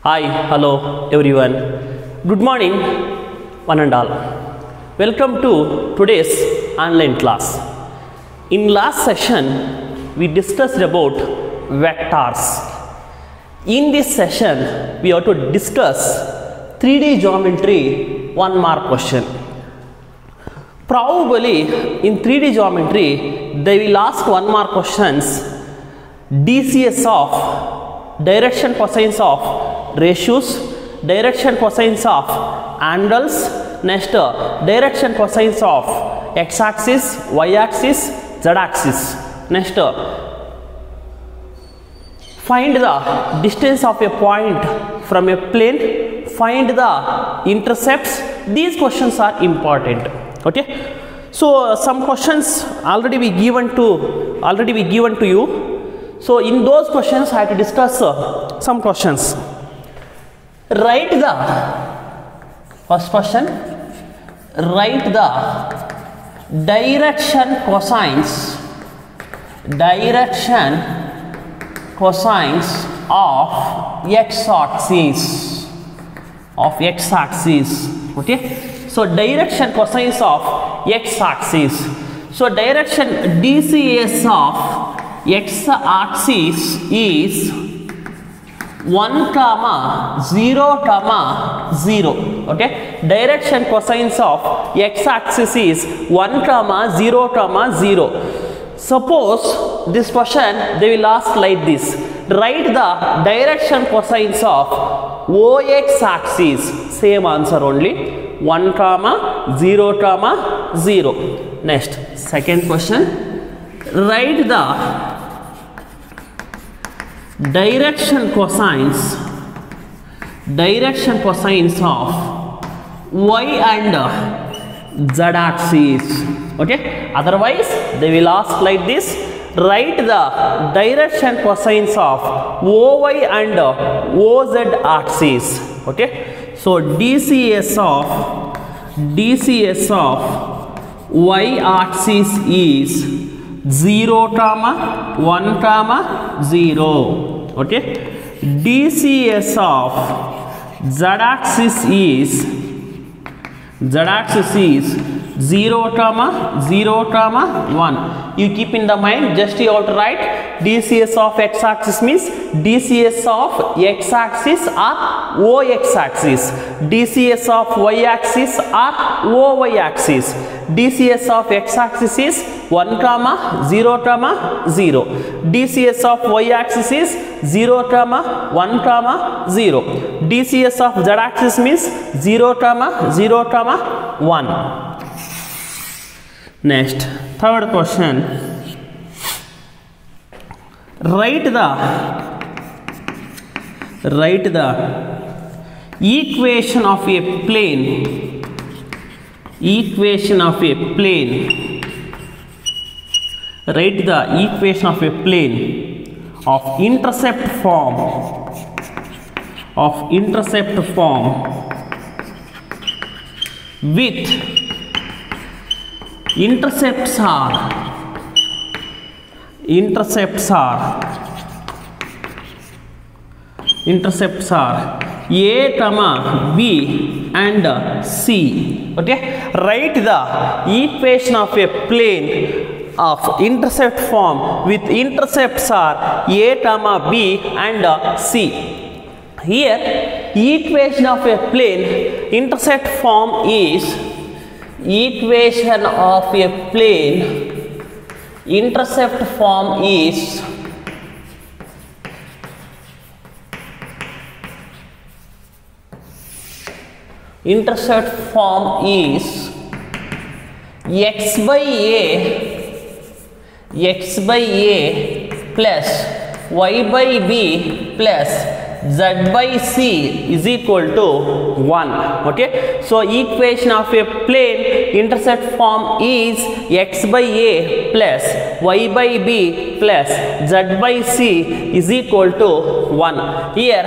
Hi, hello everyone. Good morning, one and all. Welcome to today's online class. In last session, we discussed about vectors. In this session, we have to discuss 3D geometry, one mark question. Probably in 3D geometry, they will ask one mark questions. DCS of direction cosines of ratios, direction cosines of angles, next direction cosines of x-axis, y-axis, z-axis. Next find the distance of a point from a plane, find the intercepts. These questions are important. Okay, so some questions already be given to you. So in those questions I have to discuss some questions. Write the first question. Write the direction cosines of x-axis. Okay, so direction cosines of x-axis. So direction DCS of x-axis is 1, 0, 0. Okay, direction cosines of x-axis is 1, 0, 0. Suppose this question they will ask like this: write the direction cosines of OX axis. Same answer only, 1, 0, 0. Next, second question. Write the direction cosines of y and z axis. Okay, otherwise they will ask like this: write the direction cosines of OY and OZ axis. Okay, so DCS of y axis is 0, 1, 0. Okay, DCS of z axis is 0, 0, 1. You keep in the mind, just you have to write DCS of x axis means DCS of x axis or OX axis, DCS of y axis or OY axis. DCS of x axis is 1, 0, 0. DCS of y axis is 0, 1, 0. DCS of z axis means 0, 0, 1. Next, third question. Write the equation of a plane. Write the equation of a plane of intercept form. With intercepts are A, B and C. Okay, write the equation of a plane of intercept form with intercepts are A, B and C. Here equation of a plane intercept form is x by a plus y by b plus z by c is equal to 1. Okay, so equation of a plane intercept form is x by a plus y by b plus z by c is equal to 1. Here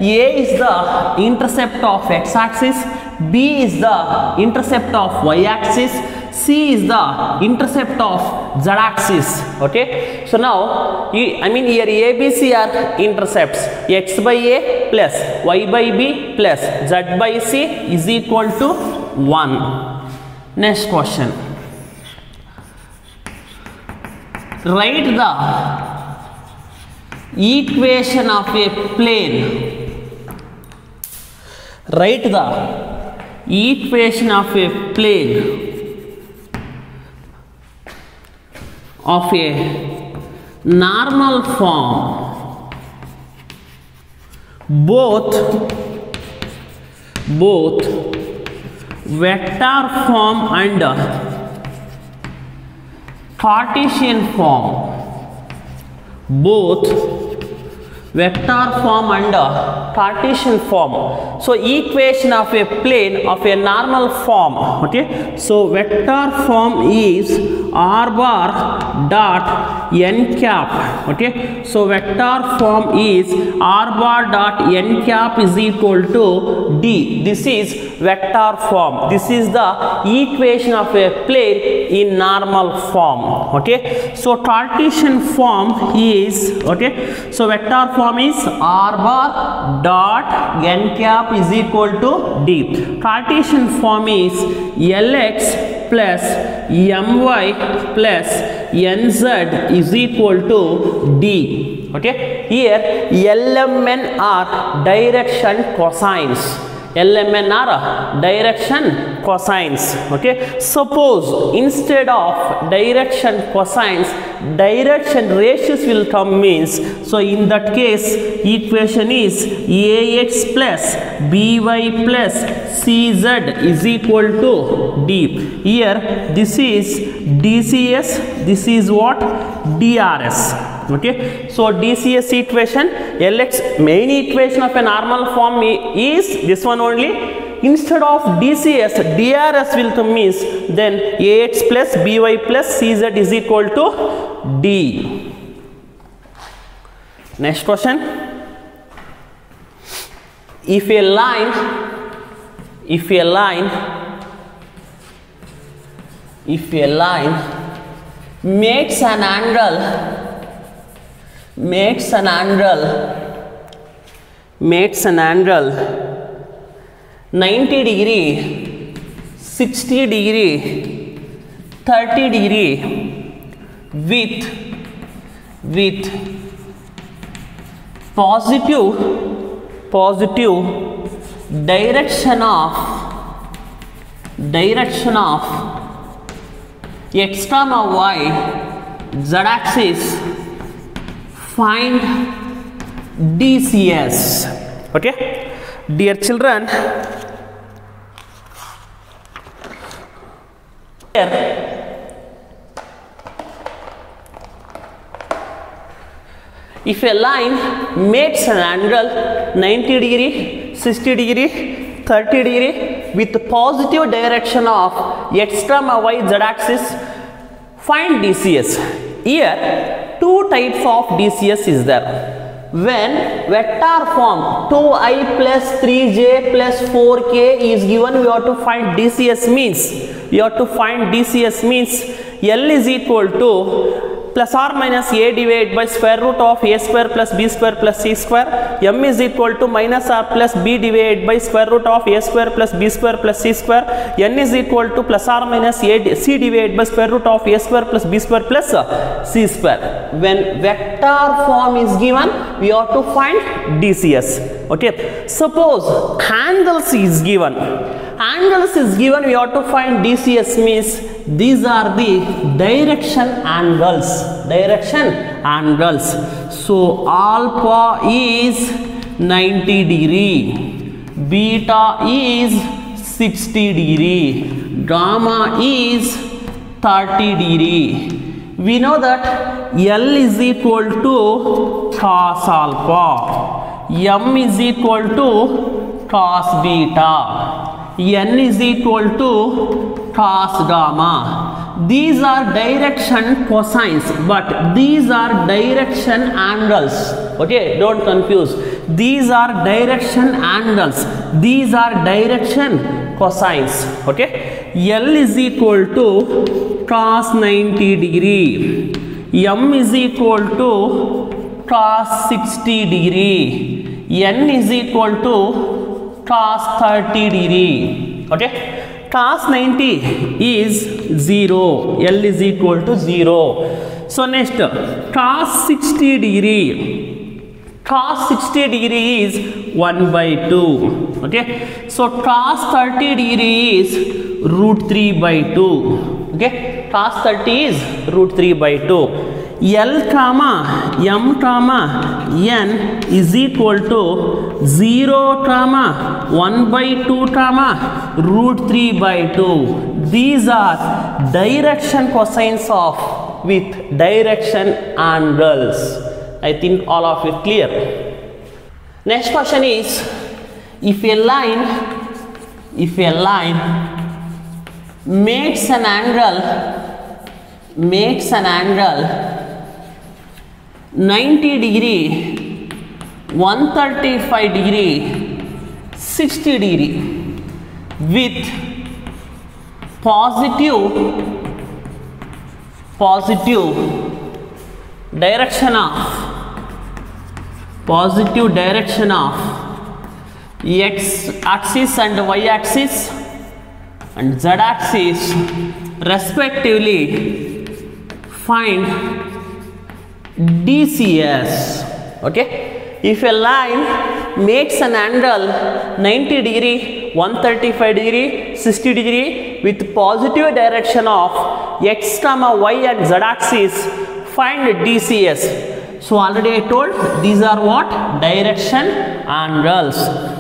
a is the intercept of x axis, b is the intercept of y axis, C is the intercept of z-axis. Okay, so now here ABC are intercepts. X by A plus Y by B plus Z by C is equal to 1. Next question. Write the equation of a plane. Write the equation of a plane of a normal form, both vector form and Cartesian form, both vector form and Cartesian form. So equation of a plane of a normal form. Okay, so vector form is r bar dot n cap. Okay, so vector form is r bar dot n cap is equal to d. This is vector form. This is the equation of a plane in normal form. Okay, so Cartesian form is, okay, so vector form is r bar dot n cap is equal to d. Cartesian form is lx plus my plus nz is equal to d. Okay, here lmn are direction cosines. LMN are direction cosines. Okay, suppose instead of direction cosines, direction ratios will come means, so in that case equation is ax plus by plus cz is equal to d. Here this is dcs, this is what, drs. Okay, so DCS equation, LX main equation of a normal form is this one only. Instead of DCS, DRS will come means, then AX plus BY plus CZ is equal to D. Next question. If a line makes an angle 90 degree, 60 degree, 30 degree with positive direction of x comma y z-axis, find DCS. Okay, dear children, here if a line makes an angle 90 degree, 60 degree, 30 degree with positive direction of x comma y z-axis, find DCS. Here two types of DCS is there. When vector form 2i plus 3j plus 4k is given, we have to find DCS means, L is equal to plus or minus a divided by square root of a square plus b square plus c square. M is equal to minus r plus b divided by square root of a square plus b square plus c square. N is equal to plus or minus a c divided by square root of a square plus b square plus c square. When vector form is given, we have to find DCS. Okay, suppose angles is given, we have to find DCS means these are the direction angles. So alpha is 90 degree, beta is 60 degree, gamma is 30 degree. We know that L is equal to cos alpha, M is equal to cos beta, N is equal to cos gamma. These are direction cosines, but these are direction angles. Okay, don't confuse. These are direction angles, these are direction cosines. Okay, L is equal to cos 90 degree, M is equal to cos 60 degree, N is equal to cos 30 degree. Okay, cos 90 is 0, L is equal to 0. So next, cos 60 degree, cos 60 degree is 1 by 2. Okay, so cos 30 degree is root 3 by 2. Okay, cos 30 is root 3 by 2. L comma M comma N is equal to 0 comma 1 by 2 comma root 3 by 2. These are direction cosines of with direction angles. I think all of it clear. Next question is, if a line makes an angle 90 degree, 135 degree, 60 degree with positive direction of x axis and y axis and z axis respectively, find DCS. Okay, if a line makes an angle 90 degree, 135 degree, 60 degree with positive direction of x comma y and z axis, find DCS. So already I told these are what? Direction angles.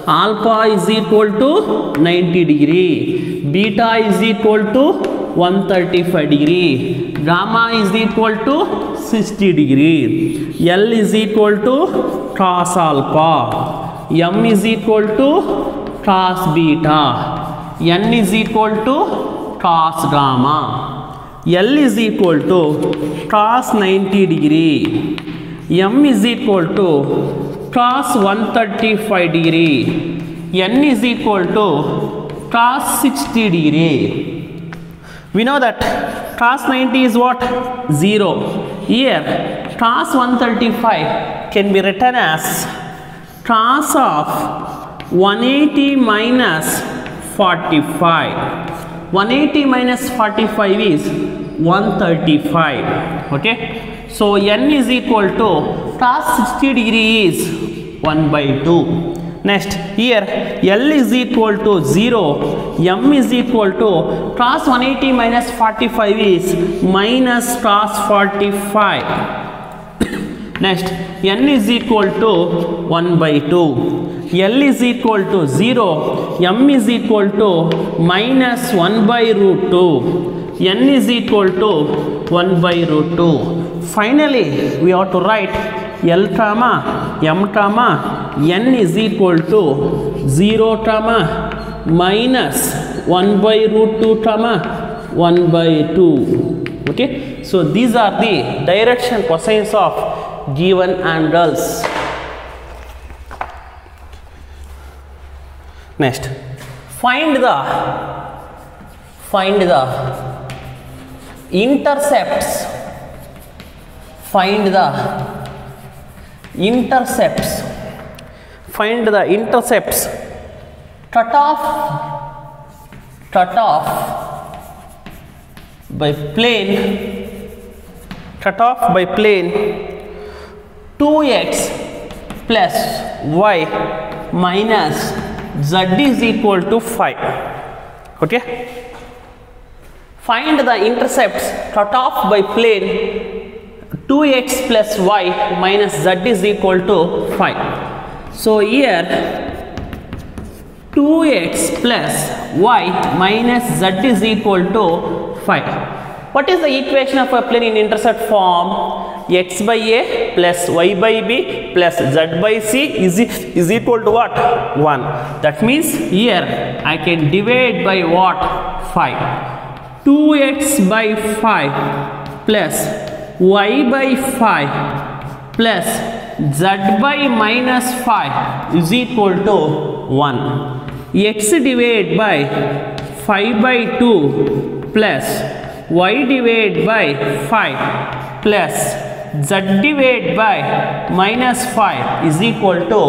Alpha is equal to 90 degree, beta is equal to 135 degree, gamma is equal to 60 degree, L is equal to cos alpha, M is equal to cos beta, N is equal to cos gamma. L is equal to cos 90 degree, M is equal to cos 135 degree, N is equal to cos 60 degree. We know that cos 90 is what? 0. Here cos 135 can be written as cos of 180 minus 45. 180 minus 45 is 135. Okay, so N is equal to cos 60 degree is 1 by 2. Next, here L is equal to 0, M is equal to cos 180 minus 45 is minus cos 45. Next, N is equal to 1 by 2, L is equal to 0, M is equal to minus 1 by root 2, N is equal to 1 by root 2. Finally, we have to write L comma M comma N is equal to 0 comma minus 1 by root 2 comma 1 by 2. Okay, so these are the direction cosines of given angles. Next, find the intercepts. Find the intercepts cut off by plane 2x plus y minus z is equal to 5. Okay, find the intercepts cut off by plane 2x plus y minus z is equal to 5. So here 2x plus y minus z is equal to 5. What is the equation of a plane in intercept form? X by a plus y by b plus z by c is equal to what? 1. That means here I can divide by what? 5. 2x by 5 plus y by 5 plus z by minus 5 is equal to 1. X divided by 5 by 2 plus y divided by 5 plus z divided by minus 5 is equal to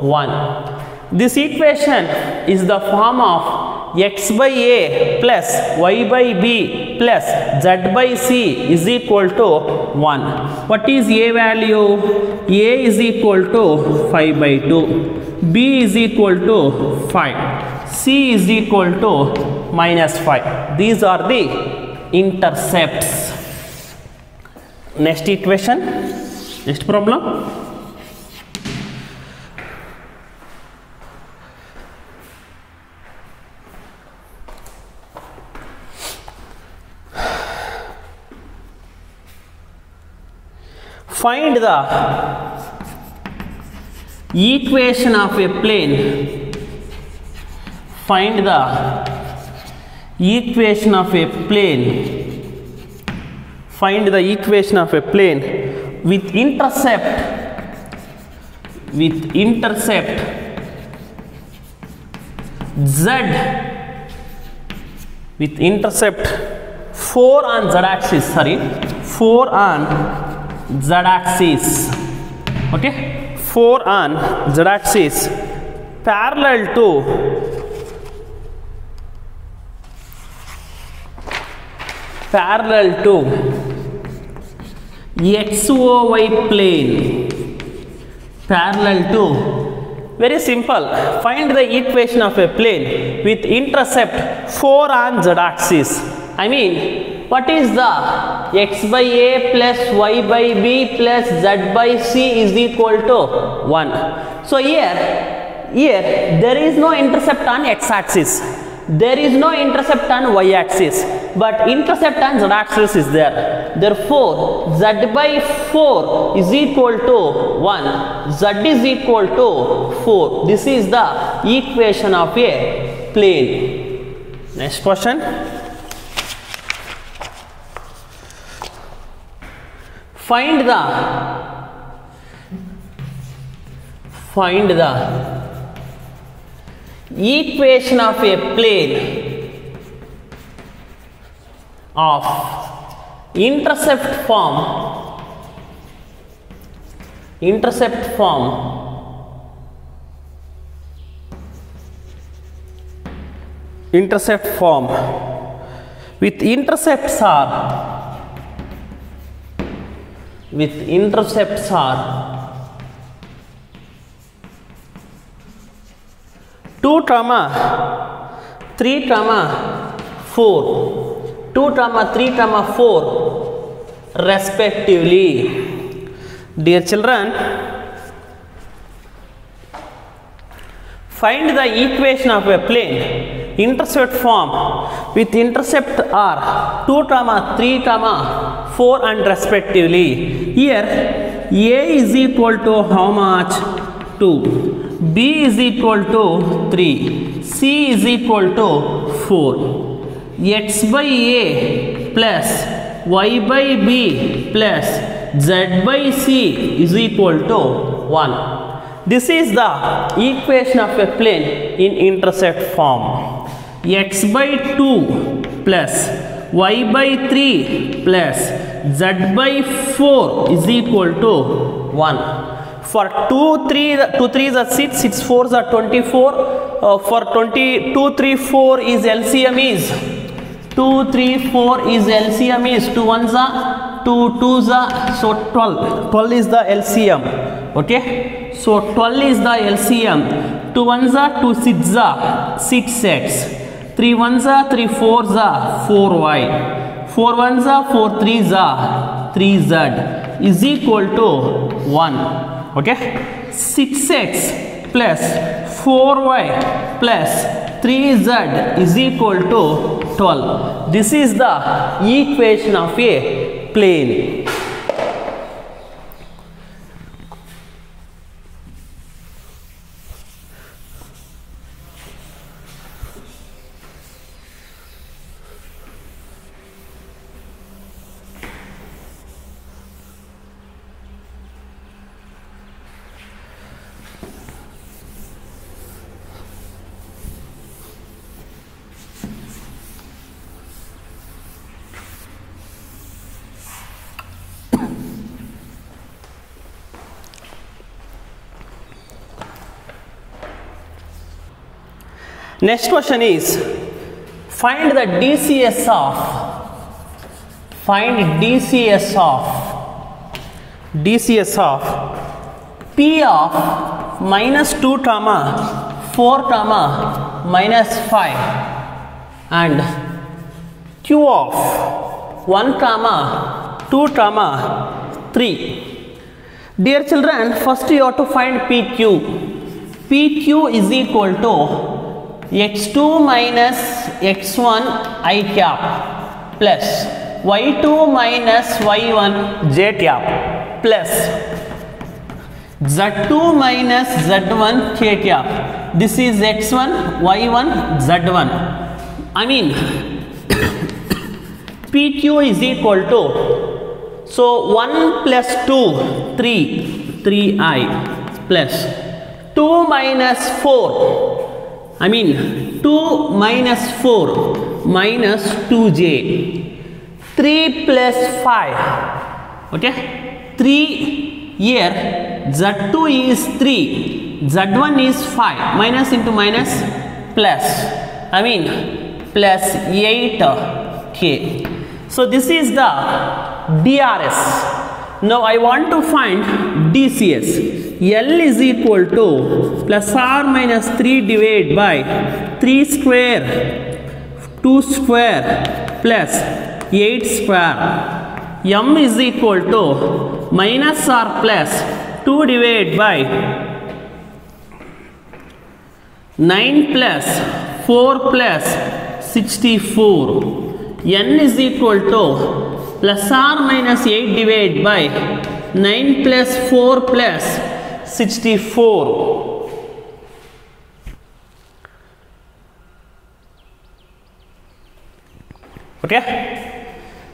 1. This equation is the form of x by a plus y by b plus z by c is equal to 1. What is a value? A is equal to 5 by 2, b is equal to 5, c is equal to minus 5. These are the intercepts. Next equation, next problem. Find the equation of a plane. Find the equation of a plane. Find the equation of a plane with intercept z, with intercept 4 on z axis, 4 on z axis, okay, 4 on z axis, parallel to XOY plane, parallel to, very simple, find the equation of a plane with intercept 4 on z axis. I mean, what is the x by a plus y by b plus z by c is equal to 1. So here there is no intercept on x axis, there is no intercept on y axis, but intercept on z axis is there. Therefore z by 4 is equal to 1, z is equal to 4. This is the equation of a plane. Next question. Find the equation of a plane of intercept form 2, 3, 4 respectively. Dear children, find the equation of a plane intercept form with intercept are 2, 3, 4 and respectively. Here a is equal to how much? 2, b is equal to 3, c is equal to 4, x by a plus y by b plus z by c is equal to 1. This is the equation of a plane in intercept form. X by 2 plus y by 3 plus z by 4 is equal to 1. For 2 3s are 6, 6 4s are 24. For 2 3 4 is LCM is 2 3 4 is LCM is 2 1s are 2 2s are, so 12 is the LCM. Okay, so 12 is the LCM. 2 1s are 2 6s are 6x, 3 1s are 3 4s are 4y, 4 1s are 4 3s are 3z is equal to 1. Okay, 6x plus 4y plus 3z is equal to 12. This is the equation of a plane. Next question is, find the DCS of P of minus 2 comma 4 comma minus 5 and Q of 1 comma 2 comma 3. Dear children, first you have to find PQ. PQ is equal to x2 minus x1 I cap plus y2 minus y1 j cap plus z2 minus z1 k cap. This is x1 y1 z1. I mean PQ is equal to, so 1 plus 2 3i plus 2 minus 4, I mean 2 minus 4 minus 2j, 3 plus 5, okay, 3 here, z2 is 3, z1 is 5, minus into minus plus, I mean plus 8k. So this is the DRS. Now I want to find DCS. L is equal to plus or minus 3 divided by 3 square 2 square plus 8 square. M is equal to minus or plus 2 divided by 9 plus 4 plus 64. N is equal to plus or minus 8 divided by 9 plus 4 plus 64. Okay.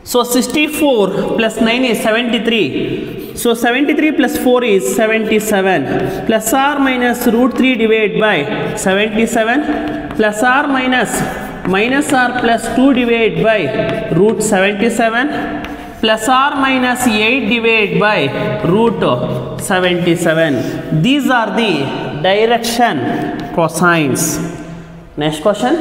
So 64 plus 9 is 73. So 73 plus 4 is 77. Plus or minus root 3 divided by 77. Plus or minus or plus 2 divided by root 77. Plus or minus 8 divided by root 77. These are the direction cosines. Next question.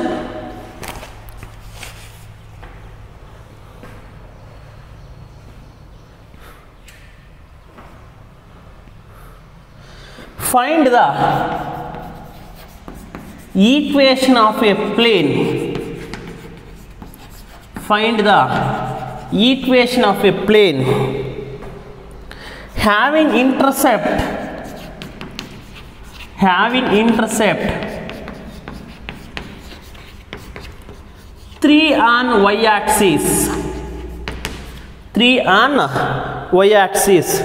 Find the equation of a plane. Find the equation of a plane having intercept 3 on y-axis, 3 on y-axis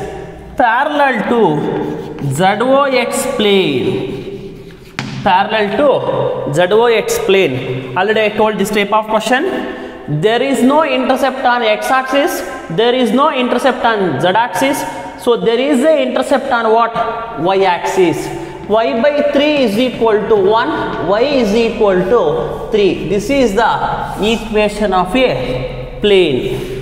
parallel to ZOX plane. Parallel to ZOX plane. Already I told this type of question. There is no intercept on x-axis, there is no intercept on z-axis, so there is a intercept on what? Y-axis. Y by 3 is equal to 1, y is equal to 3. This is the equation of a plane.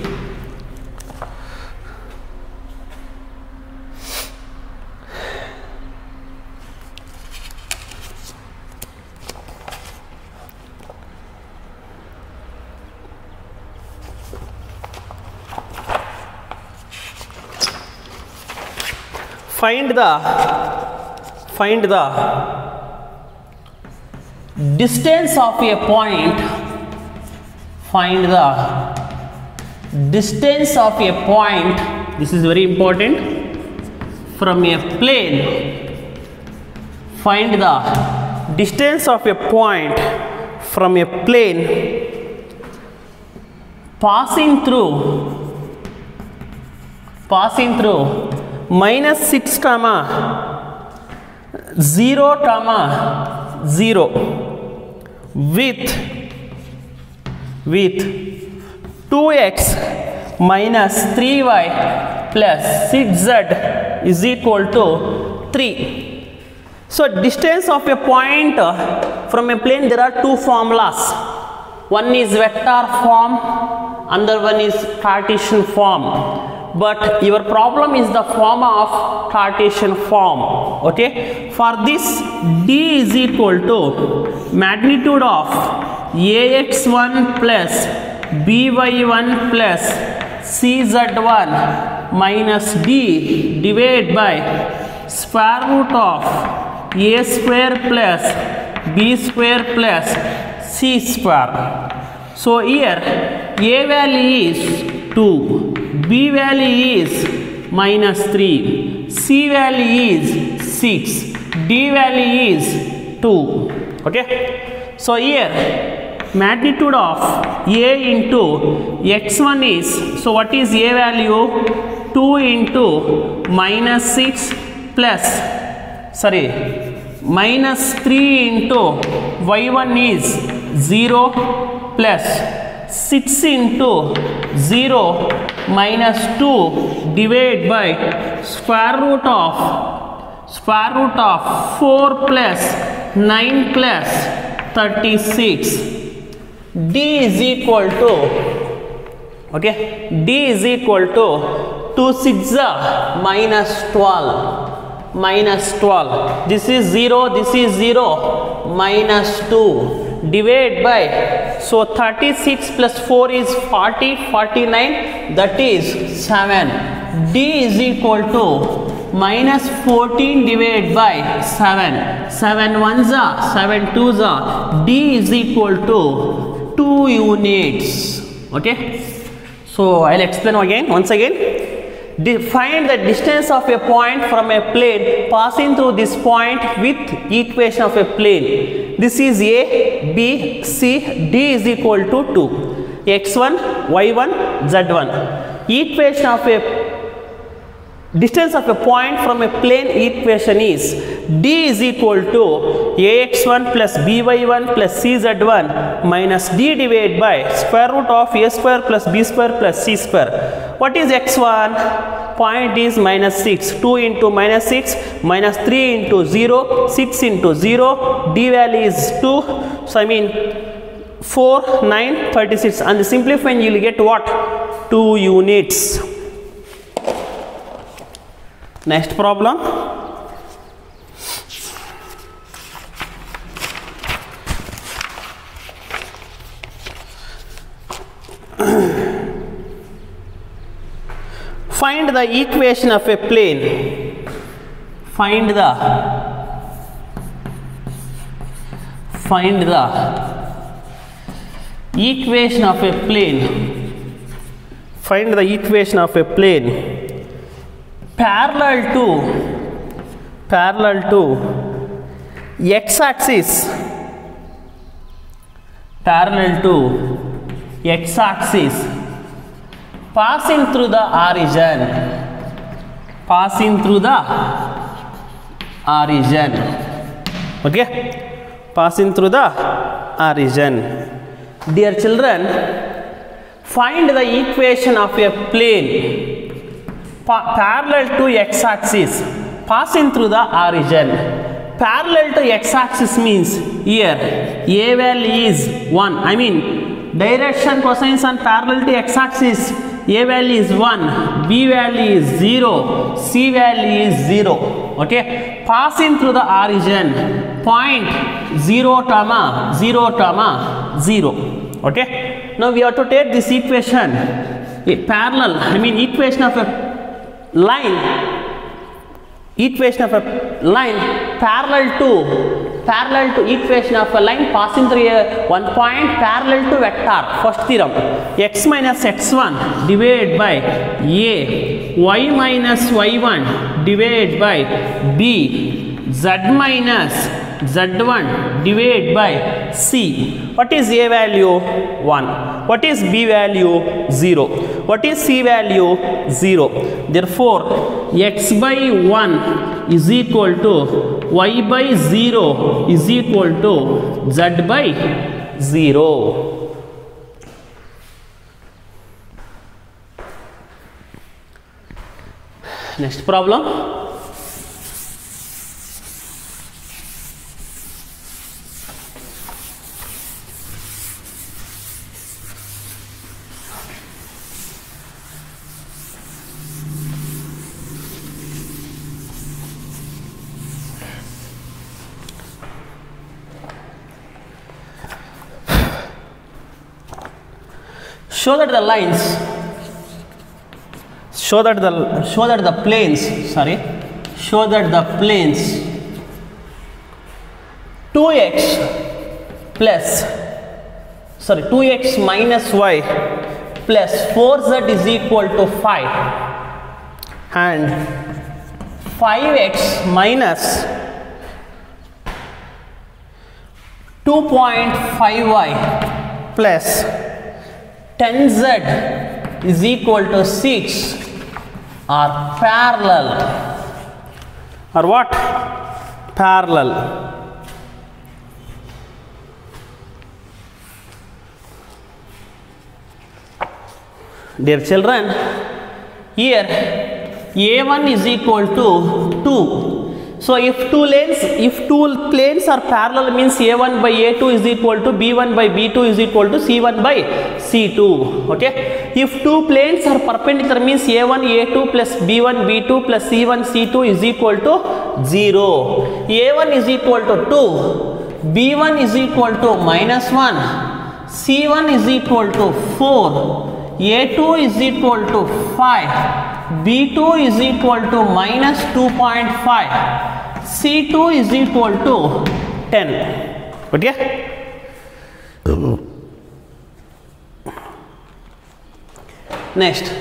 Find the distance of a point. Find the distance of a point. This is very important. From a plane. Find the distance of a point from a plane passing through minus 6 comma 0 comma 0 with 2x minus 3y plus 6z is equal to 3. So distance of a point from a plane, there are two formulas. One is vector form, another one is Cartesian form. but your problem is the form of Cartesian form. Okay, for this D is equal to magnitude of ax1 plus by1 plus cz1 minus D divided by square root of a square plus b square plus c square. So here a value is 2, b value is minus 3, c value is 6, d value is 2. Okay, so here magnitude of a into x1 is, so what is a value? 2 into minus 6 plus, sorry, minus 3 into y1 is 0 plus 6 into 0 minus 2 divided by square root of 4 plus 9 plus 36. D is equal to, okay, D is equal to 2 6 minus 12. This is 0, this is 0, minus 2 divided by, so 36 plus 4 is 40, 49, that is 7. D is equal to minus 14 divided by 7. 7 ones are, 7 twos are. D is equal to 2 units. Okay, so I'll explain again, once again. Find the distance of a point from a plane passing through this point with equation of a plane. This is A, B, C, D is equal to 2. x1, y1, z1. Equation of a distance of a point from a plane equation is D is equal to ax1 plus by1 plus cz1 minus D divided by square root of a square plus b square plus c square. What is x1? Point is minus 6. 2 into minus 6 minus 3 into 0, 6 into 0, D value is 2. So I mean 4, 9, 36, and simplifying you will get what? 2 units. Next problem. Find the equation of a plane. Find the equation of a plane. Find the equation of a plane parallel to x-axis, passing through the origin, okay, passing through the origin. Dear children, find the equation of a plane parallel to x-axis passing through the origin. Parallel to x-axis means here a value is 1. I mean direction cosines and parallel to x-axis, a value is 1, b value is 0, c value is 0. Okay, passing through the origin, point 0, 0, 0. Okay, now we have to take this equation, parallel, I mean equation of a line parallel to equation of a line passing through one point parallel to vector. First theorem, x minus x1 divided by a, y minus y1 divided by b, z minus z1 divided by c. What is a value? 1. What is b value? 0. What is c value? 0. Therefore x by 1 is equal to y by 0 is equal to z by 0. Next problem. show that the lines, show that the planes, sorry, show that the planes 2x plus, sorry, 2x minus y plus 4z is equal to 5 and 5x minus 2.5y plus 10z is equal to 6 are parallel, or what? Parallel. Dear children, here A1 is equal to 2. So if two planes are parallel, means A1 by A2 is equal to B1 by B2 is equal to C1 by C2. Okay. If two planes are perpendicular, means A1 A2 plus B1 B2 plus C1 C2 is equal to 0. A1 is equal to 2, B1 is equal to minus 1, C1 is equal to 4, A2 is equal to 5, B2 is equal to minus 2.5, C2 is equal to 10. Okay? Next,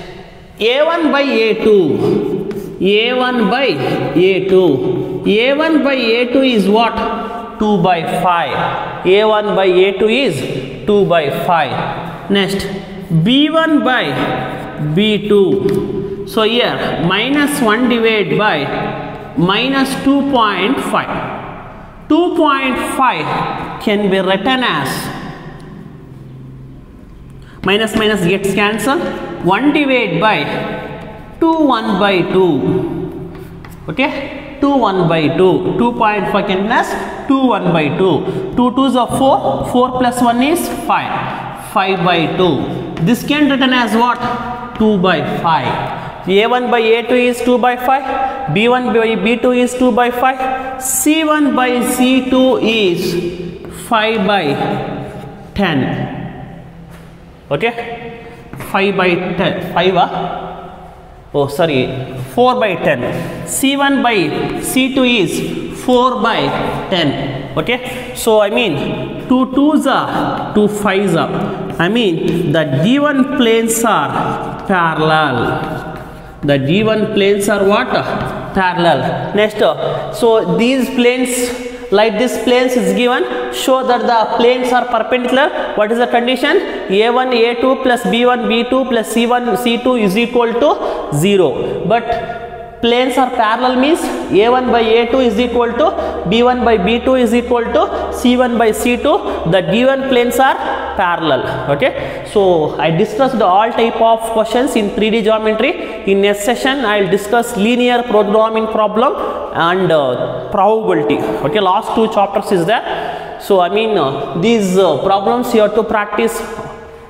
A1 by A2, A1 by A2, A1 by A2 is what? 2 by 5. A1 by A2 is 2 by 5. Next, B1 by B2. So here minus 1 divided by minus 2.5. 2.5 can be written as, minus minus gets cancelled, 1 divided by 2 1 by 2. Okay, 2 1 by 2. 2.5 can be as 2 1 by 2. 2 2s are 4. 4 plus 1 is 5. 5 by 2. This can be written as what? 2 by 5. A1 by A2 is 2 by 5. B1 by B2 is 2 by 5. C1 by C2 is 5 by 10. Okay? 5 by 10. 5 oh sorry, 4 by 10. C1 by C2 is 4 by 10. Okay? So I mean 2 2s are 2 5s are. I mean the given planes are parallel. The given planes are what? Parallel. Next, so these planes, like this planes is given, show that the planes are perpendicular. What is the condition? A1 A2 plus B1 B2 plus C1 C2 is equal to 0. But planes are parallel means A1 by A2 is equal to B1 by B2 is equal to C1 by C2. The given planes are parallel. Okay. So I discussed all type of questions in 3D geometry. In next session I will discuss linear programming problem and probability. Okay. Last 2 chapters is there. So I mean these problems you have to practice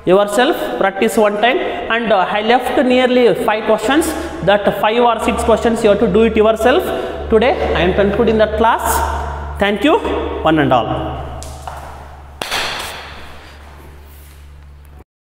yourself, practice one time, and I left nearly 5 questions. That 5 or 6 questions you have to do it yourself. Today I am concluding the class. Thank you, one and all.